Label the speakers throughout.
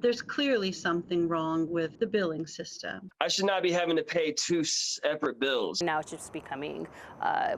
Speaker 1: There's clearly something wrong with the billing system.
Speaker 2: I should not be having to pay two separate bills.
Speaker 3: Now it's just becoming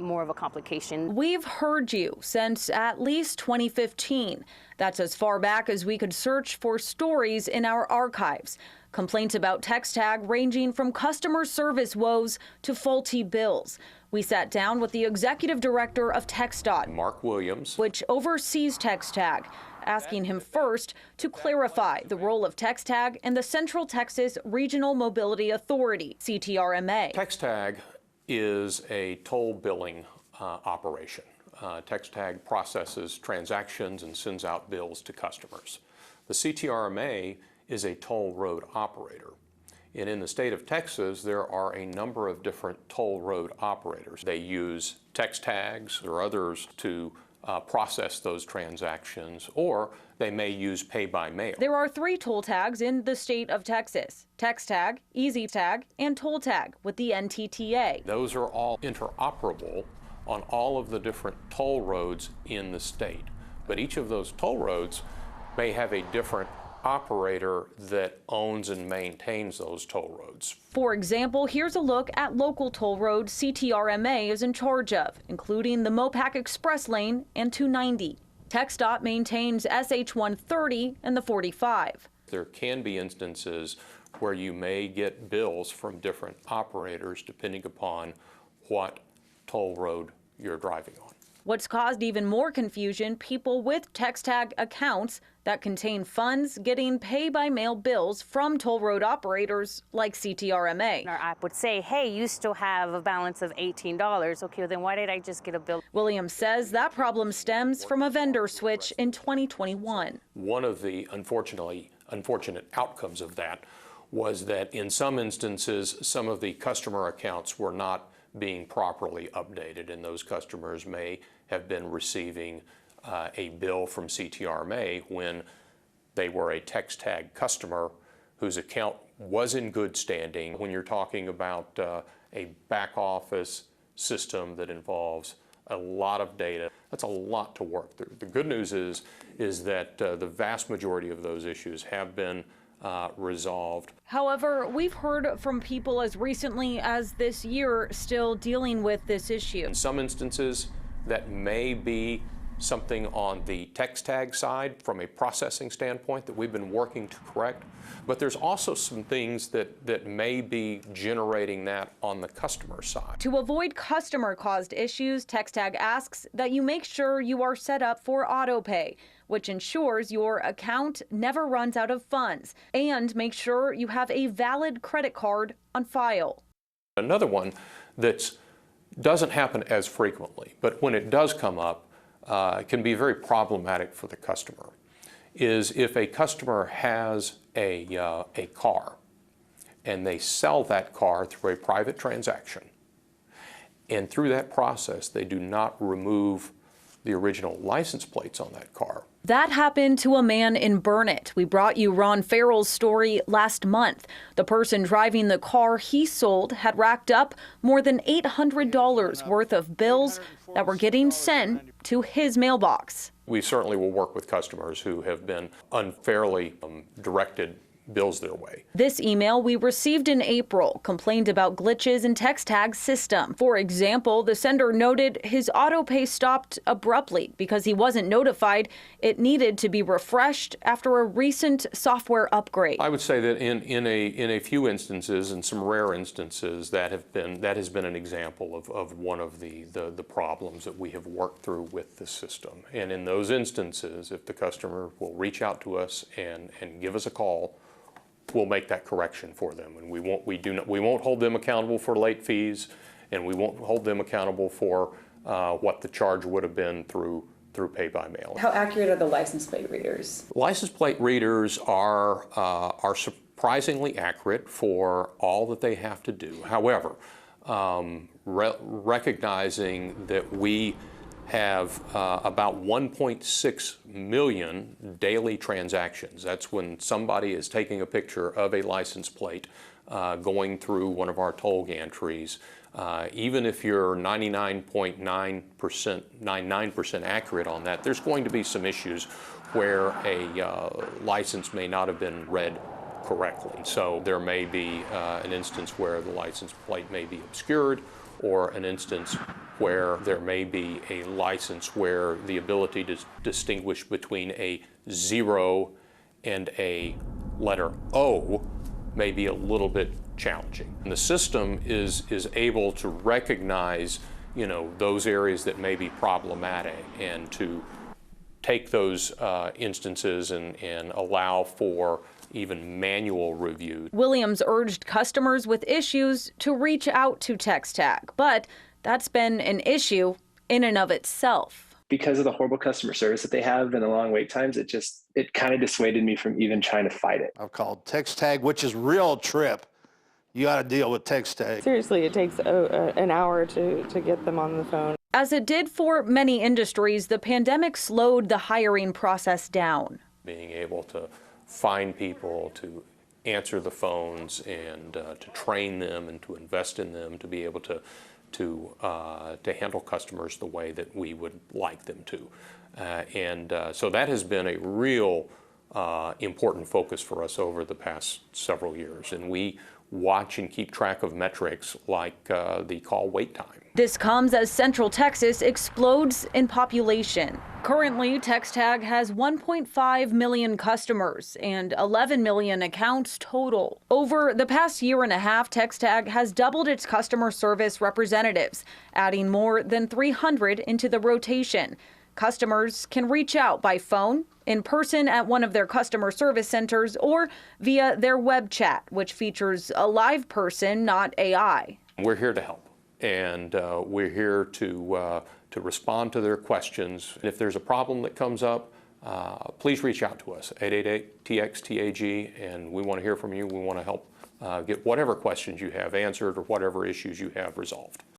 Speaker 3: more of a complication.
Speaker 4: We've heard you since at least 2015. That's as far back as we could search for stories in our archives. Complaints about TxTag ranging from customer service woes to faulty bills. We sat down with the executive director of TxDOT,
Speaker 5: Mark Williams,
Speaker 4: which oversees TxTag, asking him first to clarify the role of TxTag and the Central Texas Regional Mobility Authority, CTRMA.
Speaker 5: TxTag is a toll billing operation. TxTag processes transactions and sends out bills to customers. The CTRMA is a toll road operator. And in the state of Texas, there are a number of different toll road operators. They use TxTags or others to process those transactions, or they may use pay-by-mail.
Speaker 4: There are 3 toll tags in the state of Texas: TxTag, EasyTag, and TollTag with the NTTA.
Speaker 5: Those are all interoperable on all of the different toll roads in the state. But each of those toll roads may have a different operator that owns and maintains those toll roads.
Speaker 4: For example, here's a look at local toll roads CTRMA is in charge of, including the Mopac Express Lane and 290. TxDOT maintains SH-130 and the 45.
Speaker 5: There can be instances where you may get bills from different operators depending upon what toll road you're driving on.
Speaker 4: What's caused even more confusion, people with TxTag accounts that contain funds getting pay-by-mail bills from toll road operators like CTRMA.
Speaker 3: Our app would say, hey, you still have a balance of $18. Okay, well, then why did I just get a bill?
Speaker 4: Williams says that problem stems from a vendor switch in 2021.
Speaker 5: One of the unfortunate outcomes of that was that in some instances, some of the customer accounts were not being properly updated, and those customers may have been receiving a bill from CTRMA when they were a TxTag customer whose account was in good standing. When you're talking about a back office system that involves a lot of data, that's a lot to work through. The good news is that the vast majority of those issues have been resolved.
Speaker 4: However, we've heard from people as recently as this year still dealing with this issue.
Speaker 5: In some instances, that may be something on the TxTag side from a processing standpoint that we've been working to correct, but there's also some things that may be generating that on the customer side.
Speaker 4: To avoid customer-caused issues, TxTag asks that you make sure you are set up for autopay, which ensures your account never runs out of funds, and make sure you have a valid credit card on file.
Speaker 5: Another one that doesn't happen as frequently, but when it does come up, it can be very problematic for the customer, is if a customer has a car and they sell that car through a private transaction, and through that process they do not remove the original license plates on that car.
Speaker 4: That happened to a man in Burnett. We brought you Ron Farrell's story last month. The person driving the car he sold had racked up more than $800 worth of bills that were getting sent to his mailbox.
Speaker 5: We certainly will work with customers who have been unfairly directed bills their way.
Speaker 4: This email we received in April complained about glitches in TxTag's system. For example, the sender noted his autopay stopped abruptly because he wasn't notified it needed to be refreshed after a recent software upgrade.
Speaker 5: I would say that in a few instances, in some rare instances, that has been an example of one of the problems that we have worked through with the system. And in those instances, if the customer will reach out to us and give us a call, we'll make that correction for them, and we won't hold them accountable for late fees, and we won't hold them accountable for what the charge would have been through pay-by-mail.
Speaker 6: How accurate are the license plate readers?
Speaker 5: License plate readers are surprisingly accurate for all that they have to do. However, recognizing that we have about 1.6 million daily transactions. That's when somebody is taking a picture of a license plate going through one of our toll gantries. Even if you're 99.9% accurate on that, there's going to be some issues where a license may not have been read correctly. So there may be an instance where the license plate may be obscured, or an instance where there may be a license where the ability to distinguish between a 0 and a letter O may be a little bit challenging. And the system is able to recognize, those areas that may be problematic and to take those instances and allow for even manual review.
Speaker 4: Williams urged customers with issues to reach out to TxTag, but that's been an issue in and of itself.
Speaker 7: Because of the horrible customer service that they have and the long wait times, it kind of dissuaded me from even trying to fight it.
Speaker 8: I've called TxTag, which is real trip. You got to deal with TxTag.
Speaker 9: Seriously, it takes an hour to get them on the phone.
Speaker 4: As it did for many industries, the pandemic slowed the hiring process down.
Speaker 5: Being able to find people to answer the phones and to train them and to invest in them to be able to handle customers the way that we would like them to. So that has been a real important focus for us over the past several years. And we watch and keep track of metrics like the call wait time.
Speaker 4: This comes as Central Texas explodes in population. Currently, TxTag has 1.5 million customers and 11 million accounts total. Over the past year and a half, TxTag has doubled its customer service representatives, adding more than 300 into the rotation. Customers can reach out by phone, in person at one of their customer service centers, or via their web chat, which features a live person, not AI.
Speaker 5: We're here to help, and we're here to respond to their questions. If there's a problem that comes up, please reach out to us, 888-TxTAG, and we want to hear from you. We want to help get whatever questions you have answered or whatever issues you have resolved.